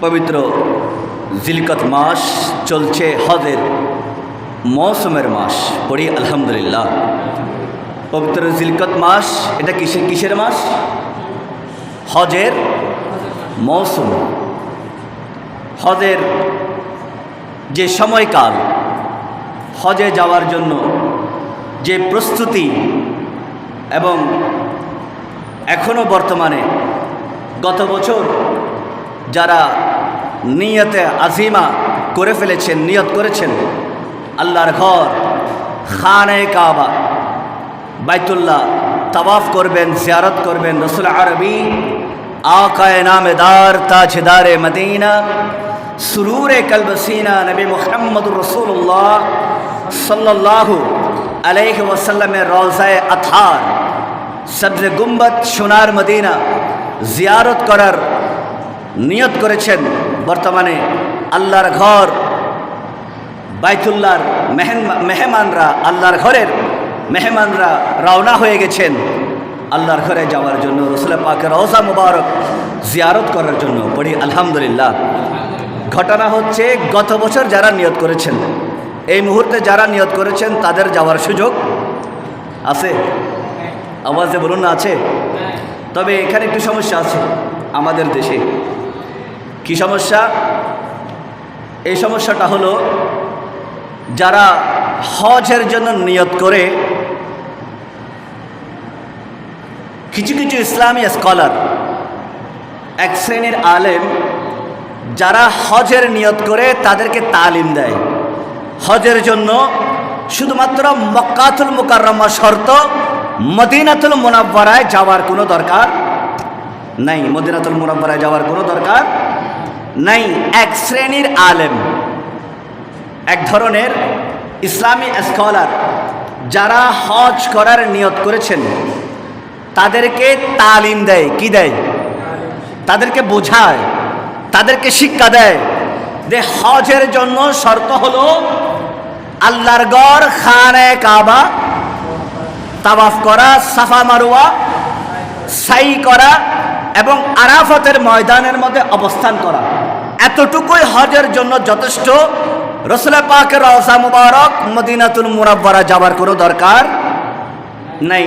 পবিত্র জিলকত মাস চলছে, হজের মৌসুমের মাস। পড়ি আলহামদুলিল্লাহ। পবিত্র জিলকত মাস এটা কিসের মাস? হজের মৌসুম। হজের যে সময়কাল, হজে যাওয়ার জন্য যে প্রস্তুতি, এবং এখনও বর্তমানে গত বছর যারা নিয়তে আজিমা করে ফেলেছেন, নিয়ত করেছেন আল্লাহর ঘর খানে কাবা বাইতুল্লাহ তাওয়াফ করবেন, জিয়ারত করবেন, রসুল আরবি আকায়ে নামেদার তাজদারে মদিনা সুরুরে কলবসিনা নবী মুহাম্মদুর রাসূলুল্লাহ সাল্লাল্লাহু আলাইহি ওয়াসাল্লামের রওজায়ে আতহার সবজে গুম্বদ সোনার মদিনা জিয়ারত করার নিয়ত করেছেন। বর্তমানে আল্লাহর ঘর বাইতুল্লাহর মেহমানরা, আল্লাহর ঘরের মেহমানরা রওনা হয়ে গেছেন আল্লাহর ঘরে যাওয়ার জন্য, রসুল পাকের রওজা মুবারক জিয়ারত করার জন্য। পড়ি আলহামদুলিল্লাহ। ঘটনা হচ্ছে, গত বছর যারা নিয়ত করেছেন, এই মুহূর্তে যারা নিয়ত করেছেন তাদের যাওয়ার সুযোগ আছে? আওয়াজে বলুন না আছে। তবে এখানে একটু সমস্যা আছে আমাদের দেশে। কি সমস্যা? এই সমস্যাটা হলো, যারা হজের জন্য নিয়ত করে, কিছু কিছু ইসলামী স্কলার, এক শ্রেণীর আলেম যারা হজের নিয়ত করে তাদেরকে তালিম দেয়। হজের জন্য শুধুমাত্র মক্কাতুল মুকাররমা শর্ত, মদিনাতুল মুনাওয়ারায় যাওয়ার কোনো দরকার নাই। মদিনাতুল মুনাওয়ারায় যাওয়ার কোনো দরকার নাই। এক শ্রেণীর আলেম, এক ধরনের ইসলামী স্কলার যারা হজ করার নিয়ত করেছেন তাদেরকে তালিম দেয়। কি দেয়? তাদেরকে বোঝায়, তাদেরকে শিক্ষা দেয় যে হজের জন্য শর্ত হলো আল্লাহর ঘর খানে কাবা তাওয়াফ করা, সাফা মারওয়া সাই করা এবং আরাফাতের ময়দানের মধ্যে অবস্থান করা। এতটুকুই হজের জন্য যথেষ্ট। রসুল পাকের রওজা মুবারক মদিনাতুল মুনাওয়ারা যাওয়ার কোনো দরকার নাই।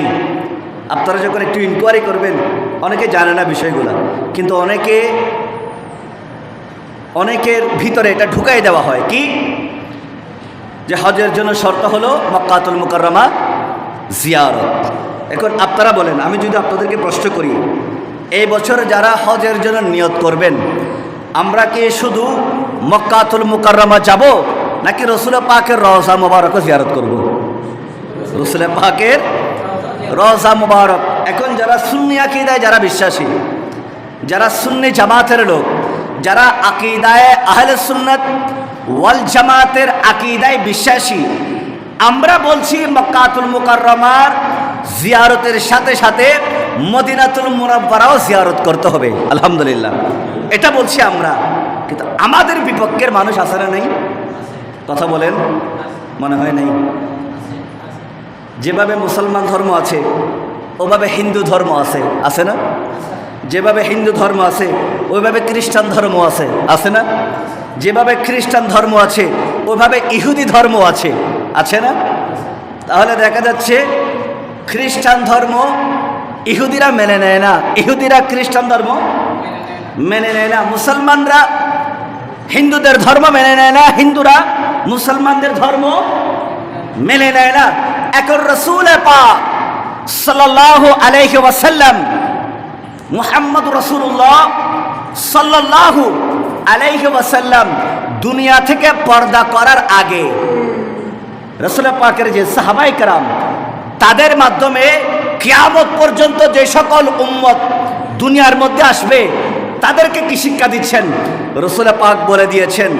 আপনারা যখন একটু ইনকোয়ারি করবেন, অনেকে জানে না বিষয়গুলো, কিন্তু অনেকের ভিতরে এটা ঢুকাই দেওয়া হয় কি, যে হজের জন্য শর্ত হলো মক্কাতুল মুকাররমা জিয়ারত। এখন আপনারা বলেন, আমি যদি আপনাদেরকে প্রশ্ন করি, এই বছর যারা হজের জন্য নিয়ত করবেন, আমরা কি শুধু মক্কাতুল মুকাররমা যাব, নাকি রসুল পাকের রওজা মুবারক জিয়ারত করব? রসুল পাকের রওজা মুবারক। এখন যারা সুন্নি আকীদায় যারা বিশ্বাসী, যারা সুন্নি জামাতের লোক, যারা আকীদায় আহলে সুন্নাত ওয়াল জামাতের আকীদায় বিশ্বাসী, আমরা বলছি মক্কাতুল মুকাররমার জিয়ারতের সাথে সাথে মদিনাতুল মুনাওয়ারাও জিয়ারত করতে হবে। আলহামদুলিল্লাহ, এটা বলছি আমরা। কিন্তু আমাদের বিপক্ষের মানুষ আছে না নেই? কথা বলেন, মনে হয় নেই। যেভাবে মুসলমান ধর্ম আছে ওভাবে হিন্দু ধর্ম আছে না? যেভাবে হিন্দু ধর্ম আছে ওইভাবে খ্রিস্টান ধর্ম আছে না? যেভাবে খ্রিস্টান ধর্ম আছে ওইভাবে ইহুদি ধর্ম আছে না? তাহলে দেখা যাচ্ছে খ্রিস্টান ধর্ম ইহুদিরা মেনে নেয় না, ইহুদিরা খ্রিস্টান ধর্ম মেনে নেয় না, মুসলমানরা হিন্দুদের ধর্ম মেনে নেয় না, হিন্দুরা মুসলমানদের ধর্ম মেনে নেয় না। এখন রাসূল পাক সাল্লাল্লাহু আলাইহি ওয়াসাল্লাম, মুহাম্মদুর রাসূলুল্লাহ সাল্লাল্লাহু আলাইহি ওয়াসাল্লাম দুনিয়া থেকে পর্দা করার আগে রাসূল পাকের যে সাহাবায়ে কেরাম, তাদের মাধ্যমে কিয়ামত পর্যন্ত যে সকল উম্মত দুনিয়ার মধ্যে আসবে তাদেরকে কি শিক্ষা দিচ্ছেন? রাসূল পাক বলে দিয়েছেন,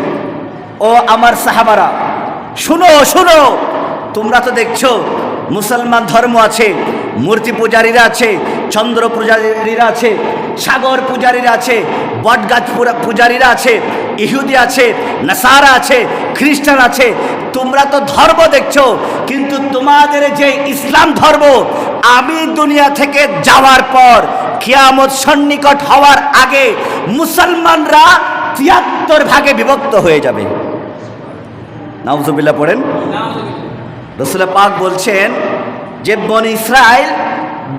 ও আমার সাহাবারা, শুনো শুনো, তোমরা তো দেখছো মুসলমান ধর্ম আছে, মূর্তি পূজারীরা আছে, চন্দ্র পূজারীরা আছে, সাগর পূজারীরা আছে, বটগাছ পূজারীরা আছে, ইহুদি আছে, নাসারা আছে, খ্রিস্টান আছে। তোমরা তো ধর্ম দেখছো, কিন্তু তোমাদের যে ইসলাম ধর্ম, আমি দুনিয়া থেকে যাওয়ার পর কিয়ামত সন্নিকট হওয়ার আগে মুসলমানরা 73 ভাগে বিভক্ত হয়ে যাবে। নাউজুবিল্লাহ পড়েন। রাসূল পাক বলছেন যে বনি ইসরাইল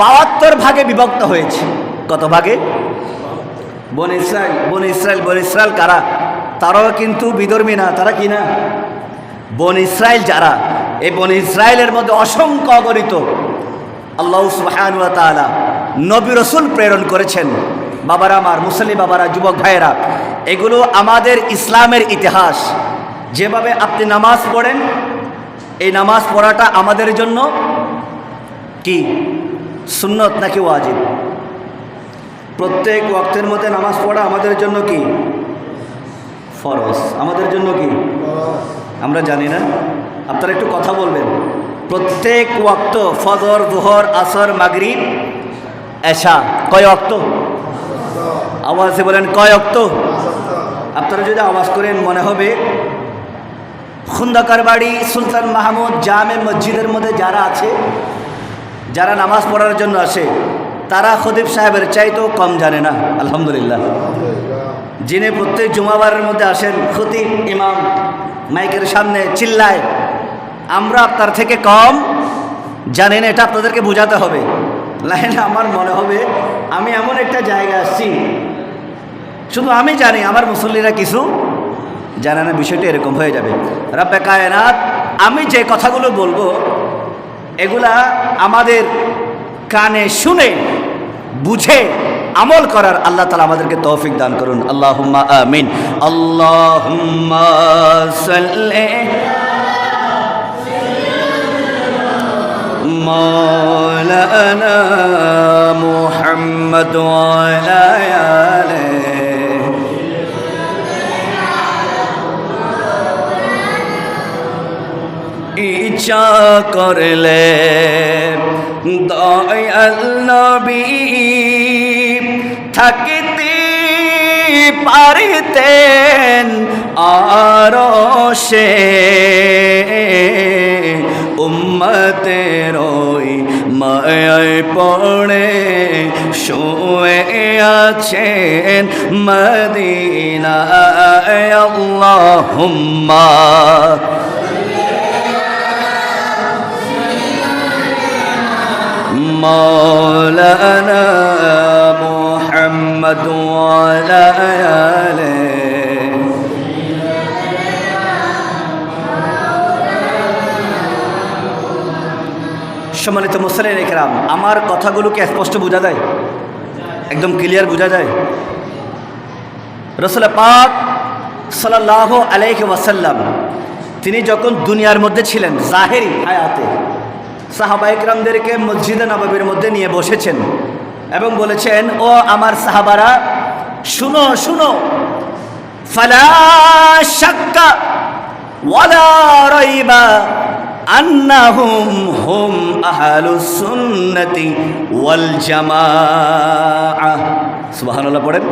72 ভাগে বিভক্ত হয়েছে। কত ভাগে? বনি ইসরাইল কারা? তারাও কিন্তু বিধর্মী না। তারা কি না? বনি ইসরাইল যারা, এই বনি ইসরাইলের মধ্যে অসংখ্য অগণিত আল্লাহ সুবহানাহু ওয়া তাআলা নবী রাসূল প্রেরণ করেছেন। বাবারা আমার, মুসলিম বাবারা, যুবক ভাইয়েরা, এগুলো আমাদের ইসলামের ইতিহাস। যেভাবে আপনি নামাজ পড়েন, এই নামাজ পড়াটা আমাদের জন্য কি সুন্নত নাকি ওয়াজিব? প্রত্যেক ওয়াক্তের মধ্যে নামাজ পড়া আমাদের জন্য কি ফরজ? আমাদের জন্য কি? আমরা জানি না। আপনারা একটু কথা বলবেন। প্রত্যেক ওয়াক্ত ফজর, যোহর, আসর, মাগরিব, এশা কয় ওয়াক্ত? আওয়াজে বলেন কয় ওয়াক্ত? আপনারা যদি আওয়াজ করেন মনে হবে খুন্দাকার বাড়ি সুলতান মাহমুদ জামে মসজিদের মধ্যে যারা আছে, যারা নামাজ পড়ার জন্য আসে, তারা খতিব সাহেবের চাইতেও কম জানে না। আলহামদুলিল্লাহ। যিনি প্রত্যেক জুমাবারের মধ্যে আসেন, খতিব ইমাম মাইকের সামনে চিল্লায়, আমরা আপনার থেকে কম জানেন, এটা আপনাদেরকে বোঝাতে হবে। লাইন আমার মনে হবে আমি এমন একটা জায়গায় আসছি, শুধু আমি জানি, আমার মুসল্লিরা কিছু জানে না। বিষয়টা এরকম হয়ে যাবে। রব্বে কায়নাত, আমি যে কথাগুলো বলবো এগুলা আমাদের কানে শুনে বুঝে আমল করার আল্লাহ তাআলা আমাদেরকে তৌফিক দান করুন। আল্লাহুম্মা আমিন। আল্লাহুম্মা সাল্লি মাওলানা মুহাম্মদ ওয়া আলা আলিহি ইচ্ছা করলে দয়াল নবী থাকিতে পারিতেন আরশে, উম্মতের ওই মায়ায় পড়ে শুয়ে আছেন মদিনায়। আল্লাহুম্মা মাওলানা মুহাম্মদ ওয়া আলা আলিহি। সম্মানিত মুসলিম ইকরাম, আমার কথাগুলোকে স্পষ্ট বোঝা যায়? একদম ক্লিয়ার বোঝা যায়? রাসূল পাক সাল্লাল্লাহু আলাইহি ওয়াসাল্লাম তিনি যখন দুনিয়ার মধ্যে ছিলেন, জাহেরি হায়াতে, সাহাবায়ে কেরামদেরকে মসজিদে নববীর মধ্যে নিয়ে বসেছেন এবং বলেছেন, ও আমার সাহাবারা, শুনো শুনো, ফালা শাক্কা ওয়ালা রাইবা আন্নাহুম হুম আহলুস সুন্নতি ওয়াল জামাআহ। সুবহানাল্লাহ পড়েন।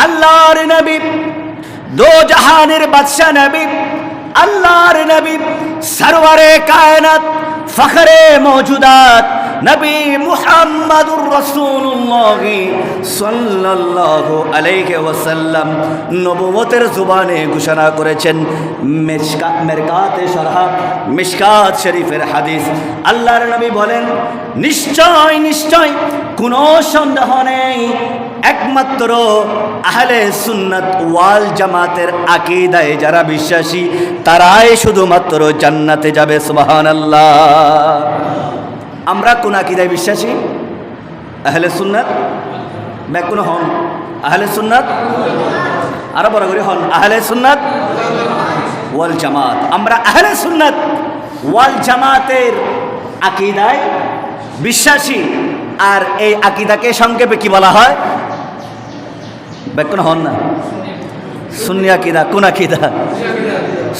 আল্লাহর নবী, দো জাহানের বাদশা নবী, আল্লাহর নবী, সরওয়ারে কায়নাত, ফখরে মওজুদাত নবী মুহাম্মাদুর রাসূলুল্লাহ সাল্লাল্লাহু আলাইহি ওয়াসাল্লাম নবুয়তের জবানে ঘোষণা করেছেন। মেরকাতে শরহ মিশকাত শরীফের হাদিস, আল্লাহর নবী বলেন, নিশ্চয় নিশ্চয় কোনো সন্দেহ নেই, একমাত্র আহলে সুন্নাত ওয়াল জামাতের আকীদায় যারা বিশ্বাসী তারাই শুধুমাত্র জান্নাতে যাবে। সুবহানাল্লাহ। আমরা কোন আকীদায় বিশ্বাসী? আহলে সুন্নাত। ব্যাকুন হন আহলে সুন্নাত, আরো বড় করে হন আহলে সুন্নাত ওয়াল জামাত। আমরা আহলে সুন্নাত ওয়াল জামাতের আকীদায় বিশ্বাসী। আর এই আকীদাকে সংক্ষেপে কি বলা হয়? ব্যাকুন হন না, সুন্নি আকীদা। কোন আকীদা?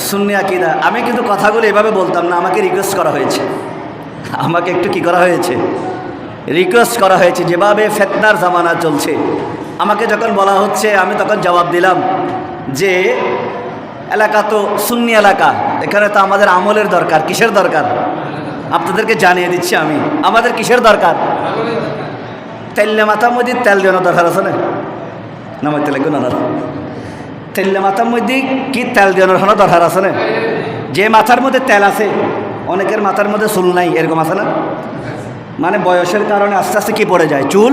সুন্নি আকীদা। আমি কিন্তু কথাগুলো এভাবে বলতাম না, আমাকে রিকোয়েস্ট করা হয়েছে। আমাকে একটু কি করা হয়েছে? রিকোয়েস্ট করা হয়েছে। যেভাবে ফিতনার জামানা চলছে, আমাকে যখন বলা হচ্ছে আমি তখন জবাব দিলাম যে এলাকা তো সুন্নি এলাকা, এখানে তো আমাদের আমলের দরকার। কিসের দরকার? আপনাদেরকে জানিয়ে দিচ্ছি আমি, আমাদের কিসের দরকার? তেলে মাথা মধ্যে তেল দেওয়ার দরকার আছে না? নামাইতে লাগবে না। তেল মাথার মধ্যে কি তেল দেওয়ানোর হলো দরকার আছে না? যে মাথার মধ্যে তেল আছে, অনেকের মাথার মধ্যে চুল নাই, এরকম আছে না? মানে বয়সের কারণে আস্তে আস্তে কি পড়ে যায়, চুল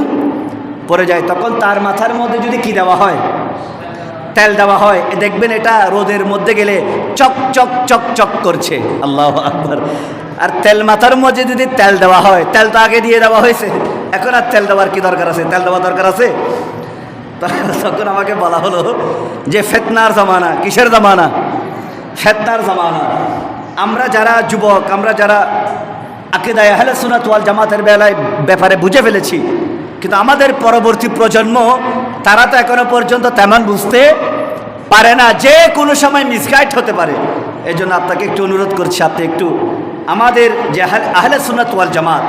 পড়ে যায়। তখন তার মাথার মধ্যে যদি কি দেওয়া হয়, তেল দেওয়া হয়, দেখবেন এটা রোদের মধ্যে গেলে চক চক চক চক করছে। আল্লাহু আকবার। আর তেল মাথার মধ্যে যদি তেল দেওয়া হয়, তেল তো আগে দিয়ে দেওয়া হয়েছে, এখন আর তেল দেওয়ার কি দরকার আছে? তেল দেওয়া দরকার আছে? তখন আমাকে বলা হলো যে ফিতনার জামানা। কিসের জামানা? ফিতনার জামানা। আমরা যারা যুবক, আমরা যারা আকীদায়ে আহলে সুন্নাত ওয়াল জামাতের ব্যাপারে বুঝে ফেলেছি, কিন্তু আমাদের পরবর্তী প্রজন্ম তারা তো এখনো পর্যন্ত তেমন বুঝতে পারে না, যে কোনো সময় মিসগাইড হতে পারে। এই জন্য আপনাকে একটু অনুরোধ করছি, আপনি একটু আমাদের যে আহলে সুন্নাত ওয়াল জামাত,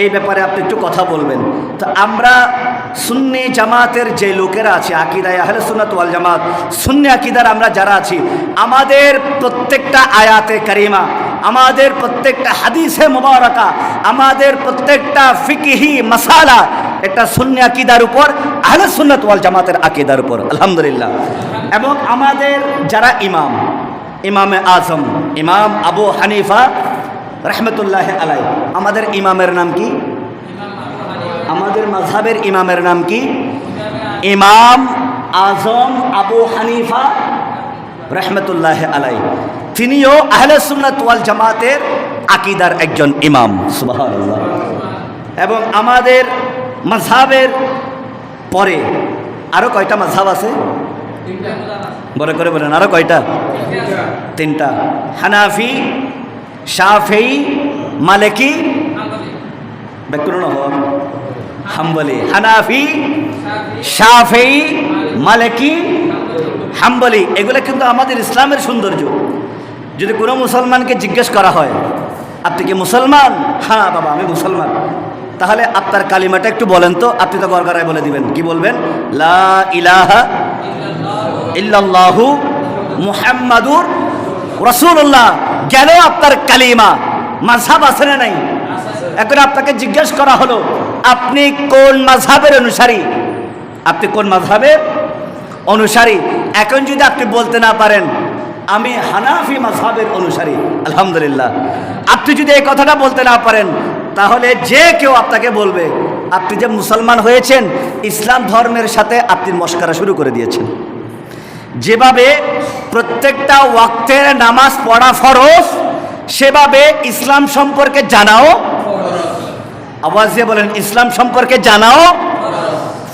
এই ব্যাপারে আপনি একটু কথা বলবেন। তো আমরা সুন্নি জামাতের যে লোকেরা আছে, আকীদায়ে আহলে সুন্নাত ওয়াল জামাত সুন্নি আকীদার আমরা যারা আছি, আমাদের প্রত্যেকটা আয়াতে কারিমা, আমাদের প্রত্যেকটা হাদিসে মুবারাকা, আমাদের প্রত্যেকটা ফিকহি মাসালা একটা সুন্নি আকীদার উপর, আহলে সুন্নাত ওয়াল জামাতের আকীদার উপর, আলহামদুলিল্লাহ। এবং আমাদের যারা ইমাম, ইমামে আজম ইমাম আবু হানিফা রহমতুল্লাহ আলাই, আমাদের ইমামের নাম কি? আমাদের মাযহাবের ইমামের নাম কি? ইমাম আজম আবু হানিফা রহমতুল্লাহ আলাই। তিনিও আহলে সুন্নাত ওয়াল জামাতের আকীদার একজন ইমাম। সুবহানাল্লাহ। এবং আমাদের মাযহাবের পরে আরো কয়টা মাযহাব আছে? বড় করে বলেন, আরো কয়টা? তিনটা। হানাফি, শাফেঈ, মালিকি, ব্যাকরণ হাম্বলি। হানাফি, শাফেঈ, মালিকি, হাম্বলি, এগুলো কিন্তু আমাদের ইসলামের সৌন্দর্য। যদি কোনো মুসলমানকে জিজ্ঞেস করা হয়, আপনি কি মুসলমান? হ্যাঁ বাবা আমি মুসলমান। তাহলে আপনার কালিমাটা একটু বলেন তো। আপনি তো গড়গড়ায় বলে দিবেন। কি বলবেন? লা ইলাহা ইল্লাল্লাহু মুহাম্মাদুর রাসূলুল্লাহ। গেল আপনার কালিমা। মাযহাব আছে না নাই? এখন আপনাকে জিজ্ঞেস করা হলো, আপনি কোন মাযহাবের অনুসারী? আপনি কোন মাযহাবের অনুসারী? এখন যদি আপনি বলতে না পারেন আমি হানাফি মাযহাবের অনুসারী, আলহামদুলিল্লাহ। আপনি যদি এই কথাটা বলতে না পারেন, তাহলে যে কেউ আপনাকে বলবে আপনি যে মুসলমান হয়েছেন, ইসলাম ধর্মের সাথে আপনি মশকরা শুরু করে দিয়েছেন। যেভাবে প্রত্যেকটা ওয়াক্তের নামাজ পড়া ফরজ, সেভাবে ইসলাম সম্পর্কে জানাও, আওয়াজ দিয়ে বলেন, ইসলাম সম্পর্কে জানাও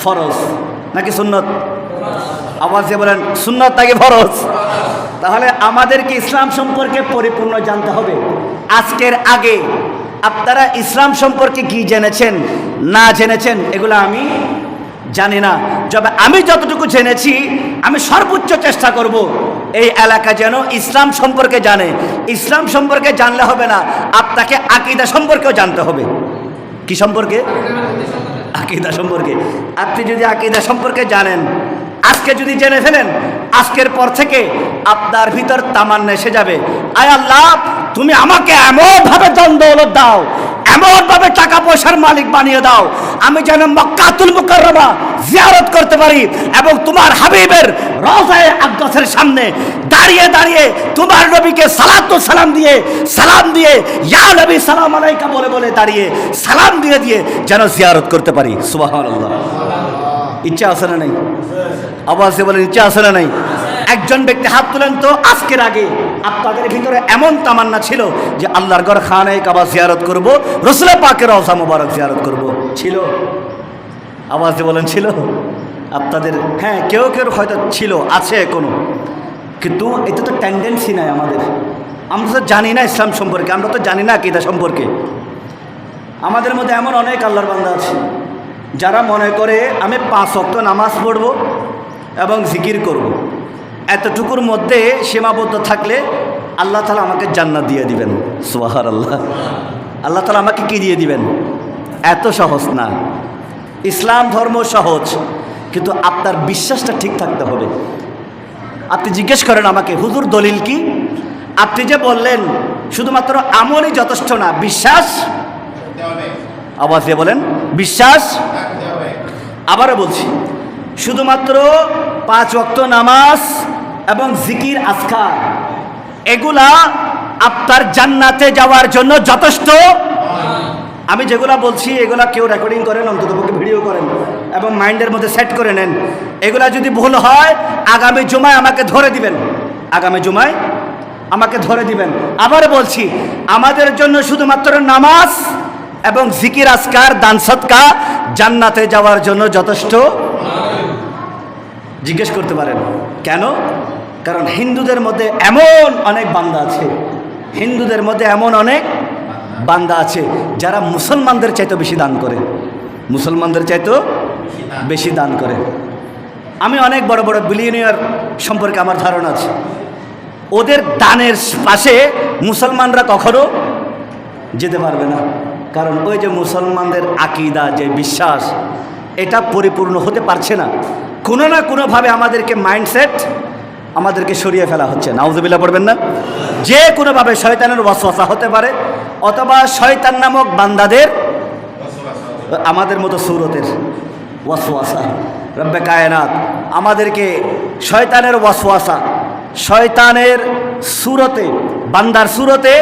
ফরজ নাকি সুন্নত? আওয়াজ দিয়ে বলেন, সুন্নত নাকি ফরজ? তাহলে আমাদেরকে ইসলাম সম্পর্কে পরিপূর্ণ জানতে হবে। আজকের আগে আপনারা ইসলাম সম্পর্কে কি জেনেছেন না জেনেছেন এগুলো আমি জানি না। আমি যতটুকু জেনেছি, আমি সর্বোচ্চ চেষ্টা করব এই এলাকা যেন ইসলাম সম্পর্কে জানে। ইসলাম সম্পর্কে জানলে হবে না, আপনাকে আকীদা সম্পর্কেও জানতে হবে। কি সম্পর্কে? আকীদা সম্পর্কে। আপনি যদি আকীদা সম্পর্কে জানেন, আজকে যদি জেনে ফেলেন, আজকের পর থেকে আপনার ভিতর তামান্না এসে যাবে, আয় আল্লাহ তুমি আমাকে এমনভাবে ধন দৌলত দাও, এমনভাবে টাকা পয়সার মালিক বানিয়ে দাও, আমি যেন মক্কাতুল মুকাররমা জিয়ারত করতে পারি এবং তোমার হাবিবের রওজায়ে আকদাসের সামনে দাঁড়িয়ে দাঁড়িয়ে তোমার নবীকে সালাম দিয়ে ইয়া নবী সালাম আলাইকা বলে বলে দাঁড়িয়ে সালাম দিয়ে যেন জিয়ারত করতে পারি। সুবহানাল্লাহ। ইচ্ছা আছে না নাই? আওয়াজে বলেন, ইচ্ছা আছে না নাই? একজন ব্যক্তি হাত তুলেন তো, আজকের আগে আপনাদের ভিতরে এমন তামান্না ছিল যে আল্লাহর ঘর খানে কাবা জিয়ারত করব, রাসূল পাকের রওজা মুবারক জিয়ারত করব? ছিল? আওয়াজে বলেন, ছিল আপনাদের? হ্যাঁ, কেউ কেউ হয়তো ছিল, আছে এখনো, কিন্তু এটা তো টেন্ডেন্সি নাই আমাদের। আমরা তো জানি না ইসলাম সম্পর্কে, আমরা তো জানি না আকীদা সম্পর্কে। আমাদের মধ্যে এমন অনেক আল্লাহর বান্দা আছে যারা মনে করে আমি 5 ওয়াক্ত নামাজ পড়ব এবং জিকির করব, এতটুকুর মধ্যে সীমাবদ্ধ থাকলে আল্লাহ তাআলা আমাকে জান্নাত দিয়ে দিবেন। সুবহানাল্লাহ। আল্লাহ তাআলা আমাকে কি দিয়ে দিবেন? এত সহজ না। ইসলাম ধর্ম সহজ, কিন্তু আপনার বিশ্বাসটা ঠিক থাকতে হবে। আপনি জিজ্ঞেস করেন আমাকে, হুজুর দলিল কি? আপনি যে বললেন শুধুমাত্র আমলই যথেষ্ট না, বিশ্বাস। আওয়াজ দিয়ে বলেন, বিশ্বাস। আবারও বলছি, শুধুমাত্র 5 ওয়াক্ত নামাজ এবং জিকির আজকার, এগুলা আপনার জান্নাতে যাওয়ার জন্য যথেষ্ট। আমি যেগুলা বলছি এগুলা কেউ রেকর্ডিং করেন, অন্ততপক্ষে ভিডিও করেন এবং মাইন্ডের মধ্যে সেট করে নেন। এগুলা যদি ভুল হয় আগামী জুমায় আমাকে ধরে দিবেন, আগামী জুমায় আমাকে ধরে দিবেন। আবার বলছি, আমাদের জন্য শুধুমাত্র নামাজ এবং জিকির আজকার, দান সদকা জান্নাতে যাওয়ার জন্য যথেষ্ট। জিজ্ঞেস করতে পারেন কেন? কারণ হিন্দুদের মধ্যে এমন অনেক বান্দা আছে, হিন্দুদের মধ্যে এমন অনেক বান্দা আছে যারা মুসলমানদের চাইতে বেশি দান করে, মুসলমানদের চাইতে বেশি দান করে। আমি অনেক বড় বড় বিলিয়নিয়ার সম্পর্কে আমার ধারণা আছে। ওদের দানের পাশে মুসলমানরা কখনো যেতে পারবে না, কারণ ওই যে মুসলমানদের আকীদা, যে বিশ্বাস, এটা পরিপূর্ণ হতে পারছে না। কোনো না কোনোভাবে আমাদেরকে মাইন্ডসেট আমাদেরকে সরিয়ে ফেলা হচ্ছে। নাউজুবিল্লাহ পড়বেন না? যে কোনোভাবে শয়তানের ওয়াসওয়াসা হতে পারে, অথবা শয়তান নামক বান্দাদের, আমাদের মতো সুরতের ওয়াসওয়াসা। রব্বে কায়নাত আমাদেরকে শয়তানের ওয়াসওয়াসা, শয়তানের সুরতে, বান্দার সুরতে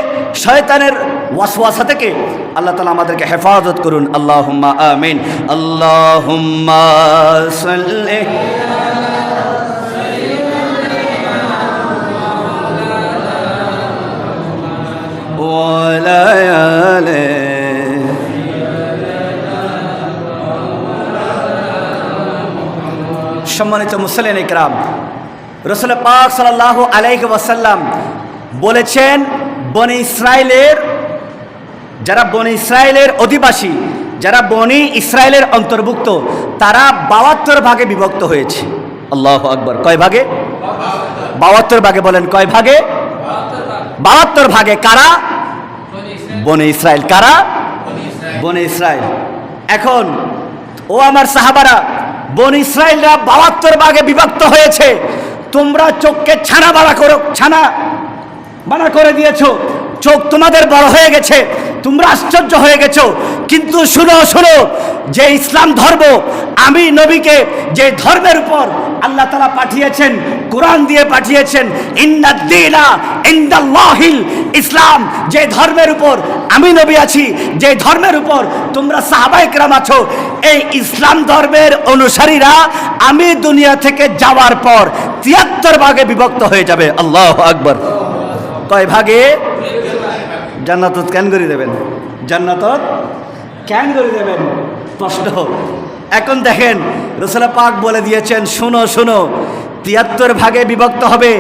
শয়তানের ওয়াসওয়াসা থেকে আল্লাহ তাআলা আমাদেরকে হেফাজত করুন। আল্লাহুম্মা আমিন। আল্লাহুম্মা সাল্লি ওয়ালা আলি। সম্মানিত মুসলিম ইকরাম, রাসূল পাক সাল্লাল্লাহু আলাইহি ওয়াসাল্লাম বলেছেন, বনি ইসরাইলের যারা বনি ইসরাইলের অধিবাসী, যারা বনি ইসরাইলের অন্তর্ভুক্ত, তারা 72 ভাগে বিভক্ত হয়েছে। আল্লাহু আকবার। কয় ভাগে? 72 ভাগে। বলেন কয় ভাগে? 72 ভাগে। কারা? বনি ইসরাইল। কারা? বনি ইসরাইল। এখন ও আমার সাহাবারা, বনি ইসরাইলরা 72 ভাগে বিভক্ত হয়েছে। তোমরা চোখকে ছানা বাড়া করে দিয়েছো, চোখ তোমাদের বড় হয়ে গেছে, তোমরা আশ্চর্য হয়ে গেছো। কিন্তু শুনো, যে ইসলাম ধর্ম, আমি নবীকে যে ধর্মের উপর আল্লাহ তাআলা পাঠিয়েছেন, কোরআন দিয়ে পাঠিয়েছেন, ইন্নাদ-দীনা ইনদাল্লাহিল ইসলাম, যে ধর্মের উপর আমি নবী আছি, যে ধর্মের উপর তোমরা সাহাবায়ে কেরাম আছো, এই ইসলাম ধর্মের অনুসারীরা আমি দুনিয়া থেকে যাওয়ার পর 73 ভাগে বিভক্ত হয়ে যাবে। আল্লাহু আকবার। কয় ভাগে? জান্নাতত কেন করে দেবেন? জান্নাতত কেন করে দেবেন? প্রশ্ন। এখন দেখেন, রাসূল পাক বলে দিয়েছেন, শোনো 73 ভাগে বিভক্ত হবে।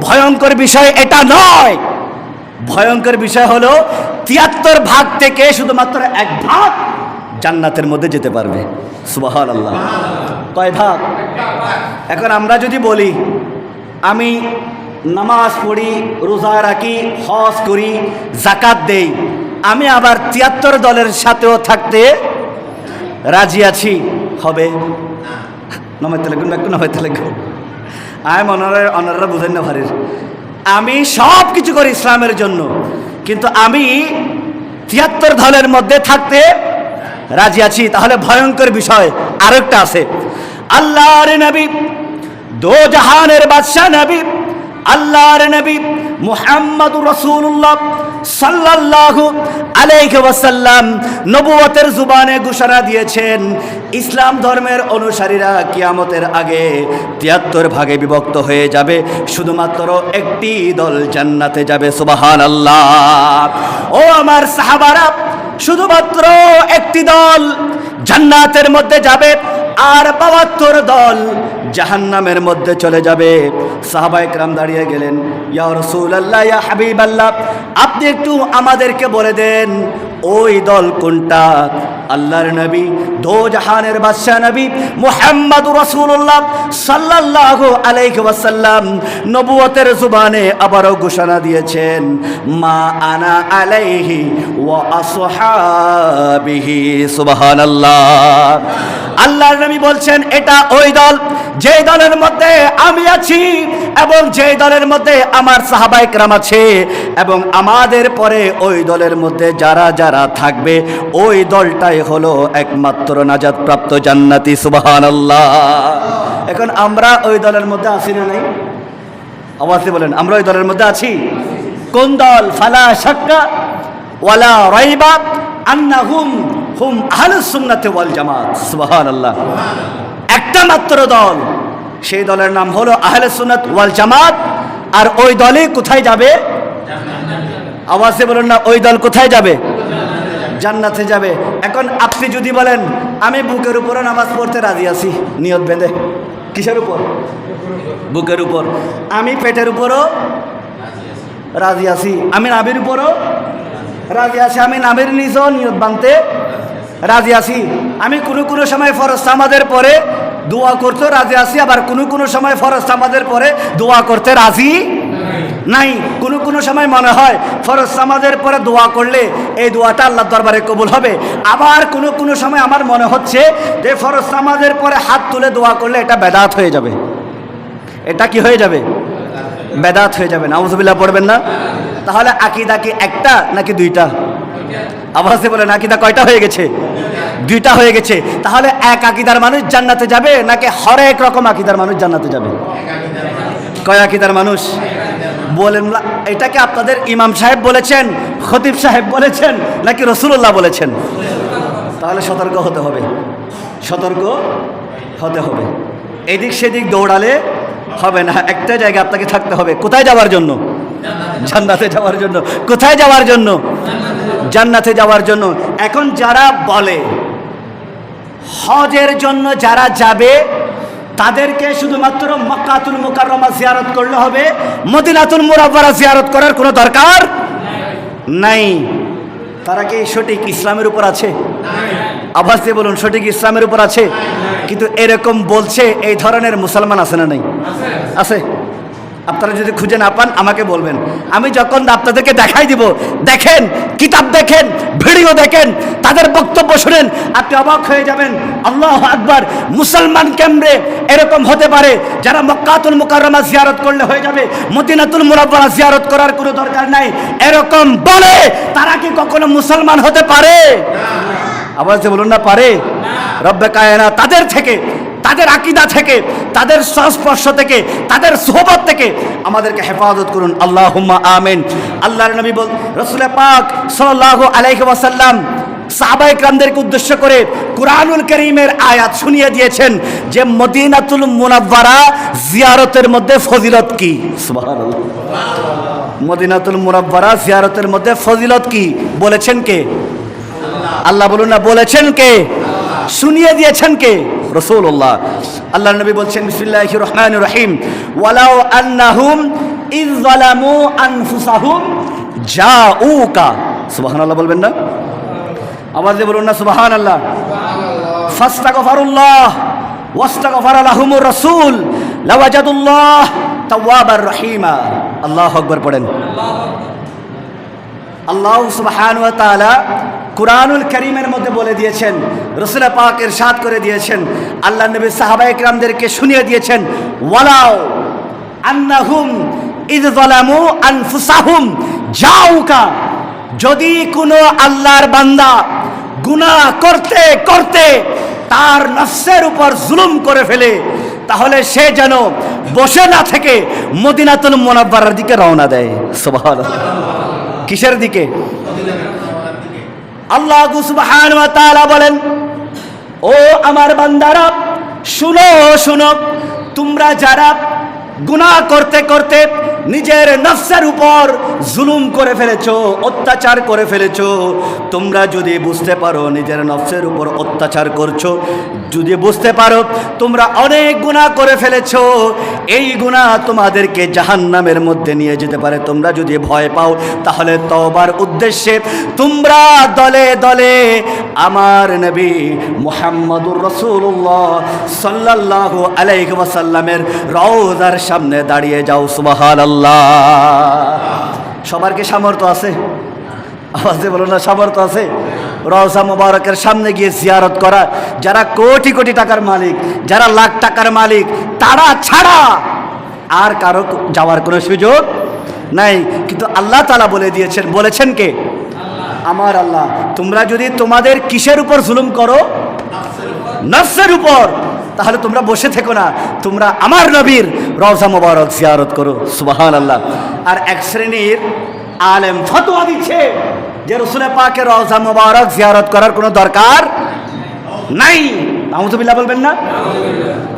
ভয়ঙ্কর বিষয় এটা নয়। ভয়ঙ্কর বিষয় হলো 73 ভাগ থেকে শুধুমাত্র 1 ভাগ জান্নাতের মধ্যে যেতে পারবে। সুবহানাল্লাহ। কয় ভাগ? এখন আমরা যদি বলি আমি নামাজ পড়ি, রোজা রাখি, হজ করি, যাকাত দেই, আমি আবার 73 দলের সাথেও থাকতে রাজি আছি, হবে? নমাইতে লাগবে না? একটু নমাইতে লাগবে। আমি অনারা বুঝেন না ভারির, আমি সব কিছু করি ইসলামের জন্য, কিন্তু আমি 73 দলের মধ্যে থাকতে রাজি আছি। তাহলে ভয়ঙ্কর বিষয় আরেকটা আছে। আল্লাহর নবী, দো জাহানের বাদশা নবী, আল্লাহর নবী মুহাম্মদুর রাসূলুল্লাহ সাল্লাল্লাহু আলাইহি ওয়াসাল্লাম নবুয়তের জুবানে ঘোষণা দিয়েছেন, ইসলাম ধর্মের অনুসারীরা কিয়ামতের আগে 73 ভাগে বিভক্ত হয়ে যাবে, শুধুমাত্র একটি দল জান্নাতে যাবে। সুবহানাল্লাহ। ও আমার সাহাবারা, শুধুমাত্র একটি দল জান্নাতের মধ্যে যাবে, আর 72 দল জাহান্নামের মধ্যে চলে যাবে। সাহাবায়ে কেরাম দাঁড়িয়ে গেলেন, ইয়া রাসূলুল্লাহ, ইয়া হাবিবাল্লাহ, আপনি একটু আমাদেরকে বলে দেন ওই দল কোনটা? আল্লাহর নবী, দো জাহানের বাদশা নবী মুহাম্মদুর রাসূলুল্লাহ সাল্লাল্লাহু আলাইহি ওয়াসাল্লাম নবুয়তের জুবানে আবারও ঘোষণা দিয়েছেন, মা আনা আলাইহি ওয়া আসহাবিহি। সুবহানাল্লাহ। আল্লাহর নবী বলছেন এটা ওই দল যে দলের মধ্যে আমি আছি এবং যে দলের মধ্যে আমার সাহাবায়ে কেরাম আছে এবং আমাদের পরে ওই দলের মধ্যে যারা যারা থাকবে ওই দলটাই হলো একমাত্র নাজাত প্রাপ্ত জান্নাতি। সুবহানাল্লাহ। এখন আমরা ওই দলের মধ্যে আছি না নাই? আওয়াজে বলেন, আমরা ওই দলের মধ্যে আছি। কোন দল? ফালা শাক্কা ওয়ালা রাইবা আন্নাহুম হুম আহলুস সুন্নাতি ওয়াল জামাত। সুবহানাল্লাহ। একটা মাত্র দল, সেই দলের নাম হলো আহলুস সুন্নাত ওয়াল জামাত। আর ওই দলই কোথায় যাবে? আওয়াজে বলেন না, ওই দল কোথায় যাবে? জান্নাতে যাবে। এখন আপনি যদি বলেন আমি বুকের উপরে নামাজ পড়তে রাজি আছি, নিয়ত বেঁধে, কিসের উপর? বুকের উপর। আমি পেটের উপরও রাজি আছি, আমি নাভির উপরও রাজি আছি, আমি নাভির নিচেও নিয়ত বাঁধতে রাজি আছি। আমি কোনো সময় ফরজ নামাজের পরে দোয়া করতে রাজি আছি, আবার কোনো সময় ফরজ নামাজের পরে দোয়া করতে রাজি নাই। কোনো সময় মনে হয় ফরজ নামাজের পরে দোয়া করলে এই দোয়াটা আল্লাহর দরবারে কবুল হবে, আবার কোনো সময় আমার মনে হচ্ছে যে ফরজ নামাজের পরে হাত তুলে দোয়া করলে এটা বেদাত হয়ে যাবে। এটা কি হয়ে যাবে? বেদাত হয়ে যাবে। নাউজুবিল্লাহ পড়বেন না? তাহলে আকীদা কি একটা নাকি দুইটা? আওয়াজে বলেন, আকীদা কয়টা হয়ে গেছে? দুইটা হয়ে গেছে। তাহলে এক আকীদার মানুষ জান্নাতে যাবে নাকি হরেক রকম আকীদার মানুষ জান্নাতে যাবে? কয় আকীদার মানুষ? বলেন, এটা কি আপনাদের ইমাম সাহেব বলেছেন, খতিব সাহেব বলেছেন, নাকি রাসূলুল্লাহ বলেছেন? তাহলে সতর্ক হতে হবে, সতর্ক হতে হবে। এদিক সেদিক দৌড়ালে হবে না, একটা জায়গায় আপনাকে থাকতে হবে। কোথায় যাওয়ার জন্য? জান্নাতে যাওয়ার জন্য। কোথায় যাওয়ার জন্য? জান্নাতে যাওয়ার জন্য। এখন যারা বলে হজের জন্য যারা যাবে তাদেরকে শুধুমাত্র মক্কাতুল মুকাররমা জিয়ারত করলে হবে, মদিনাতুল মুনাওয়ারা জিয়ারত করার কোনো দরকার নাই। তারা কি সঠিক ইসলামের উপর আছে? আওয়াজ দিয়ে বলুন, সঠিক ইসলামের উপর আছে? কিন্তু এরকম বলছে এই ধরনের মুসলমান আছে না? নাই? আছে। আপনারা যদি খুঁজে না পান আমাকে বলবেন, আমি যখন আপনাদেরকে দেখাই দিব, দেখেন, কিতাব দেখেন, ভিডিও দেখেন, তাদের বক্তব্য শুনেন, আপনি অবাক হয়ে যাবেন। আল্লাহু আকবার। মুসলমান কেমনে এরকম হতে পারে যারা মক্কাতুল মুকাররমা জিয়ারত করলে হয়ে যাবে, মদিনাতুল মুনাওয়ারা জিয়ারত করার কোনো দরকার নাই, এরকম বলে তারা কি কখনো মুসলমান হতে পারে? আওয়াজে বলুন না, পারে? রব্বে কায়নাত তাদের থেকে, তাদের আকীদা থেকে, তাদের সংস্পর্শ থেকে, তাদের সোহবত থেকে আমাদেরকে হেফাজত করুন। আল্লাহুম্মা আমিন। আল্লাহর নবী রাসূল পাক সাল্লাল্লাহু আলাইহি ওয়াসাল্লাম সাহাবায়ে কেরামদেরকে উদ্দেশ্য করে কুরআনুল কারীমের আয়াত শুনিয়ে দিয়েছেন যে মদিনাতুল মুনাওয়ারা জিয়ারতের মধ্যে ফজিলত কি। সুবহানাল্লাহ। মদিনাতুল মুনাওয়ারা জিয়ারতের মধ্যে ফজিলত কি বলেছেন কে? আল্লাহ। বলুন না, বলেছেন কে? শুনিয়ে দিয়েছেন কে? রাসূলুল্লাহ। আল্লাহর নবী বলছেন বিসমিল্লাহির রহমানির রহিম, ওয়ালাউ আন্নাহুম ইয যালামু আনফুসাহুম জাউকা। সুবহানাল্লাহ বলবেন না? আওয়াজে বলুন না সুবহানাল্লাহ। ফাস্তাগফিরুল্লাহ ওয়াস্তাগফারা লাহুমুর রাসূল লাওয়াজাদুল্লাহ তাওয়াবার রহিমা। আল্লাহু আকবার পড়েন। আল্লাহ সুবহানাহু ওয়া তাআলা কুরআনুল কারীমের মধ্যে বলে দিয়েছেন, রাসূল পাক ইরশাদ করে দিয়েছেন, আল্লাহর নবী সাহাবায়ে কেরামদেরকে শুনিয়ে দিয়েছেন, ওয়ালাউ আন্নাহুম ইয যালামু আনফুসাহুম জাউকা। যদি কোনো আল্লাহর বান্দা গুনাহ করতে করতে তার নফসের উপর জুলুম করে ফেলে, তাহলে সে যেন বসে না থেকে মদিনাতুল মুনাওয়ারার দিকে রওনা দেয়। সুবহানাল্লাহ। কিসের দিকে? আল্লাহ সুবহানাহু ওয়া তাআলা বলেন, ও আমার বান্দারা শুনো শুনো, তোমরা যারা গুনাহ করতে করতে নিজের নফসের উপর জুলুম করে ফেলেছো, অত্যাচার করে ফেলেছো, তোমরা যদি বুঝতে পারো নিজের নফসের উপর অত্যাচার করছো, যদি বুঝতে পারো তোমরা অনেক গুনাহ করে ফেলেছো, এই গুনাহ তোমাদেরকে জাহান্নামের মধ্যে নিয়ে যেতে পারে, তোমরা যদি ভয় পাও, তাহলে তওবার উদ্দেশ্যে তোমরা দলে দলে আমার নবী মুহাম্মদুর রাসূলুল্লাহ সাল্লাল্লাহু আলাইহি ওয়াসাল্লামের রওজার সামনে দাঁড়িয়ে যাও। সুবহানাল্লাহ। সবার কি সামর্থ্য আছে? আওয়াজে বলো না, সামর্থ্য আছে? রওজা মুবারকের সামনে গিয়ে জিয়ারত করা যারা কোটি কোটি টাকার মালিক, যারা লাখ টাকার মালিক, তারা ছাড়া আর কারো যাওয়ার কোনো সুযোগ নাই। কিন্তু আল্লাহ তাআলা বলে দিয়েছেন, বলেছেন কে? আমার আল্লাহ। তোমরা যদি তোমাদের কিসের উপর জুলুম করো? নফসের উপর, তাহলে তোমরা বসে থেকো না, তোমরা আমার নবীর রওজা মুবারক জিয়ারত করো। সুবহানাল্লাহ। আর এক শ্রেণীর আলেম ফতোয়া দিচ্ছে যে রাসূল পাকের রওজা মুবারক জিয়ারত করার কোনো দরকার নাই। নাউযুবিল্লাহ বলবেন না?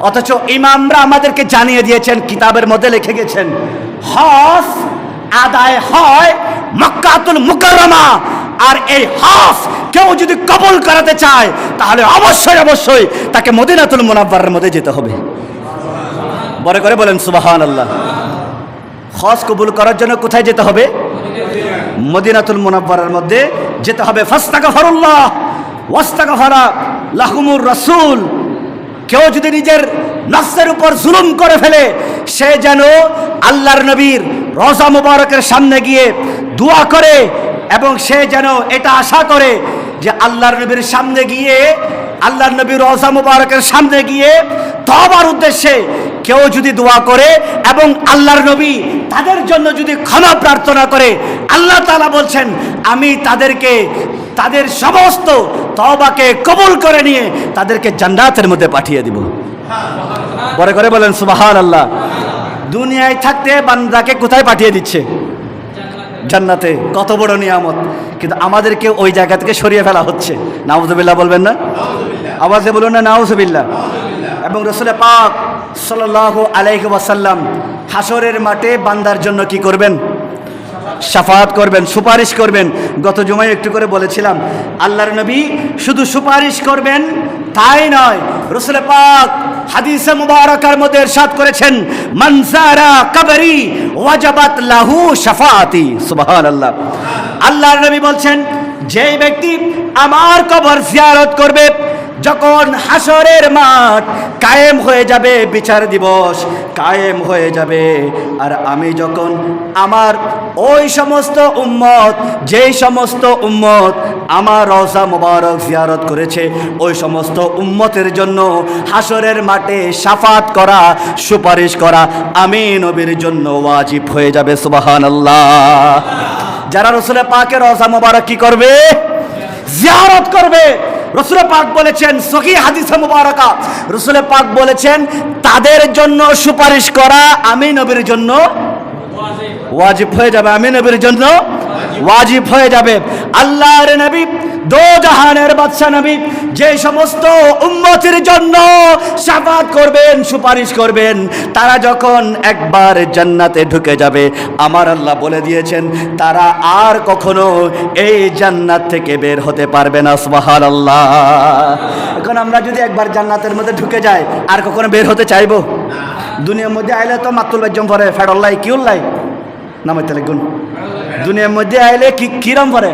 অথচ ইমামরা আমাদেরকে জানিয়ে দিয়েছেন, কিতাবের মধ্যে লিখে গেছেন, হজ আদায় হয় মক্কাতুল মুকাররমা, আর এই হজ কেউ যদি কবুল করাতে চায় তাহলে অবশ্যই অবশ্যই তাকে মদিনাতুল মুনাওয়ারার মধ্যে যেতে হবে। বড় করে বলেন সুবহানাল্লাহ। হজ কবুল করার জন্য কোথায় যেতে হবে? মদিনাতুল মুনাওয়ারার মধ্যে যেতে হবে। ফাস্তাগফিরুল্লাহ ওয়াস্তাগফারা লাহুমুর রাসূল। কেউ যদি নিজের নফসের উপর জুলুম করে ফেলে, সে যেন আল্লাহর নবীর রওজা মুবারকের সামনে গিয়ে দোয়া করে, এবং সে যেন এটা আশা করে যে আল্লাহর নবীর সামনে গিয়ে, আল্লাহর নবীর রওজা মুবারকের সামনে গিয়ে তওবার উদ্দেশ্যে কেউ যদি দোয়া করে এবং আল্লাহর নবী তাদের জন্য যদি ক্ষমা প্রার্থনা করে, আল্লাহ তাআলা বলছেন আমি তাদেরকে তাদের সমস্ত তওবাকে কবুল করে নিয়ে তাদেরকে জান্নাতের মধ্যে পাঠিয়ে দিব। বড় করে বলেন সুবহানাল্লাহ। দুনিয়ায় থাকতে বান্দাকে কোথায় পাঠিয়ে দিচ্ছে? জান্নাতে। কত বড় নিয়ামত, কিন্তু আমাদেরকে ওই জায়গা থেকে সরিয়ে ফেলা হচ্ছে। নাউযুবিল্লাহ বলবেন না? আওয়াজে বলুন না নাউযুবিল্লাহ। এবং রাসূল পাক সাল্লাল্লাহু আলাইহি ওয়াসাল্লাম হাসরের মাঠে বান্দার জন্য কি করবেন? শাফাআত করবেন, সুপারিশ করবেন। গত জুমায় একটু করে বলেছিলাম, আল্লাহর নবী শুধু সুপারিশ করবেন তাই নয়, রাসূল পাক হাদিসে মুবারাকার মধ্যে ইরশাদ করেছেন, মান যারা কবরি ওয়াজাবাত লাহু শাফাআতি। সুবহানাল্লাহ। আল্লাহর নবী বলছেন, যে ব্যক্তি আমার কবর জিয়ারত করবে, যখন হাসরের মাঠ কায়েম হয়ে যাবে, বিচার দিবস কায়েম হয়ে যাবে, আর আমি যখন আমার ওই সমস্ত উম্মত, যেই সমস্ত উম্মত আমার রওজা মুবারক জিয়ারত করেছে, ওই সমস্ত উম্মতের জন্য হাসরের মাঠে শাফাত করা, সুপারিশ করা আমি নবীর জন্য ওয়াজিব হয়ে যাবে। সুবহানাল্লাহ। যারা রাসূল পাকের রওজা মুবারক কি করবে? জিয়ারত করবে। রাসূল পাক বলেছেন, সহিহ হাদিসে মুবারাকা, রাসূল পাক বলেছেন তাদের জন্য সুপারিশ করা আমি নবীর জন্য ওয়াজিব হয়ে যাবে। আমি নবীর জন্য ওয়াজিব হয়ে যাবে। আল্লাহর নবী, দো জাহানের বাদশা নবী, যে সমস্ত উম্মতের জন্য শাফাত করবেন, সুপারিশ করবেন, তারা যখন একবার জান্নাতে ঢুকে যাবে, আমার আল্লাহ বলে দিয়েছেন তারা আর কখনো এই জান্নাত থেকে বের হতে পারবে না। সুবহানাল্লাহ। এখন আমরা যদি একবার জান্নাতের মধ্যে ঢুকে যাই, আর কখনো বের হতে চাইবো? দুনিয়ার মধ্যে আইলে তো মাতুল বাজ্যম পরে ফেডল্লাই কিউল্লাই নামাইতে লাগুন। দুনিয়ার মধ্যে আইলে কিরম পরে?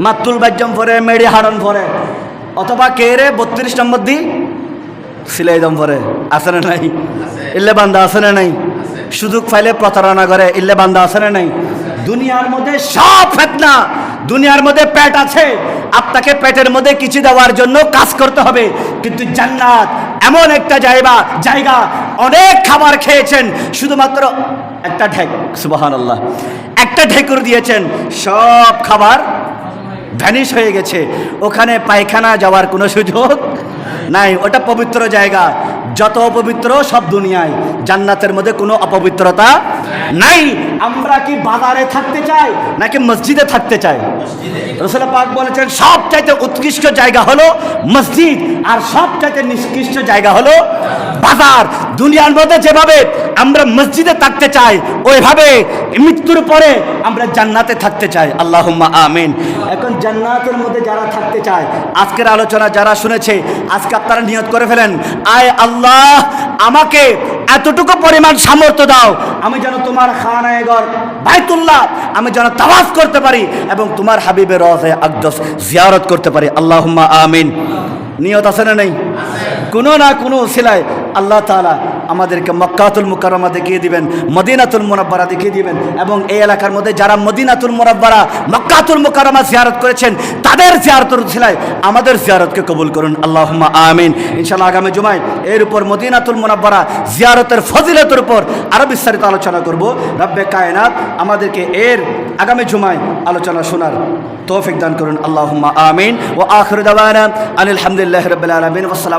মাতুল বাজ্যম পরে, মেড়ি হারন পরে, অথবা কে রে 32 নম্বর দি সিলাই দম পরে। আছে না নাই? ইল্লে বান্দা আছে না নাই? সুযোগ পাইলে প্রতারণা করে, ইল্লে বান্দা আছে না নাই? দুনিয়ার মধ্যে সব ফিতনা, দুনিয়ার মধ্যে পেট আছে, আপনাকে পেটের মধ্যে কিছু দেওয়ার জন্য কাজ করতে হবে। কিন্তু জান্নাত এমন একটা জায়গা, অনেক খাবার খেয়েছেন, শুধুমাত্র একটা ঢেক, সুবহানাল্লাহ, একটা ঢেকুর দিয়েছেন, সব খাবার ভ্যানিশ হয়ে গেছে। ওখানে পায়খানা যাওয়ার কোনো সুযোগ নাই। ওটা পবিত্র জায়গা। যত অপবিত্র সব দুনিয়ায়, জান্নাতের মধ্যে কোনো অপবিত্রতা নাই। আমরা কি বাজারে থাকতে চাই নাকি মসজিদে থাকতে চাই? রাসূল পাক বলেছেন সবচাইতে উৎকৃষ্ট জায়গা হলো মসজিদ, আর সবচাইতে নিকৃষ্ট জায়গা হলো বাজার। দুনিয়ার মধ্যে যেভাবে আমরা মসজিদে থাকতে চাই, ওইভাবে মৃত্যুর পরে আমরা জান্নাতে থাকতে চাই। আল্লাহুম্মা আমিন। এখন জান্নাতের মধ্যে যারা থাকতে চায়, আজকের আলোচনা যারা শুনেছে, আজকে আপনারা নিয়ত করে ফেলেন, আয় আল্লাহ আমাকে এতটুকু পরিমাণ সামর্থ্য দাও, আমি যেন তোমার খানায়ে ঘর বাইতুল্লাহ আমি যেন তাওয়াফ করতে পারি এবং তোমার হাবিবের রওজা আকদাস জিয়ারত করতে পারি। আল্লাহুম্মা আমিন। নিয়ত আছে না নেই? কোনো না কোনো উসিলায় আল্লাহ তাআলা আমাদেরকে মক্কাতুল মুকাররমা দেখিয়ে দিবেন, মদিনাতুল মুনাব্বারা দেখিয়ে দিবেন, এবং এই এলাকার মধ্যে যারা মদিনাতুল মুনাব্বারা মক্কাতুল মুকাররমা জিয়ারত করেছেন তাদের জিয়ারতের উসিলায় আমাদের জিয়ারতকে কবুল করুন, আল্লাহুম্মা আমিন। ইনশাআল্লাহ আগামী জুমায় এর উপর মদিনাতুল মুনাব্বারা জিয়ারতের ফজিলতের উপর আরো বিস্তারিত আলোচনা করব। রব্বে কায়নাত আমাদেরকে এর আগামী জুমায় আলোচনা শোনার তৌফিক দান করুন, আল্লাহুম্মা আমিন। ওয়া আখিরু দাওয়ানা আনিল হামদুলিল্লাহি রাব্বিল আলামিন।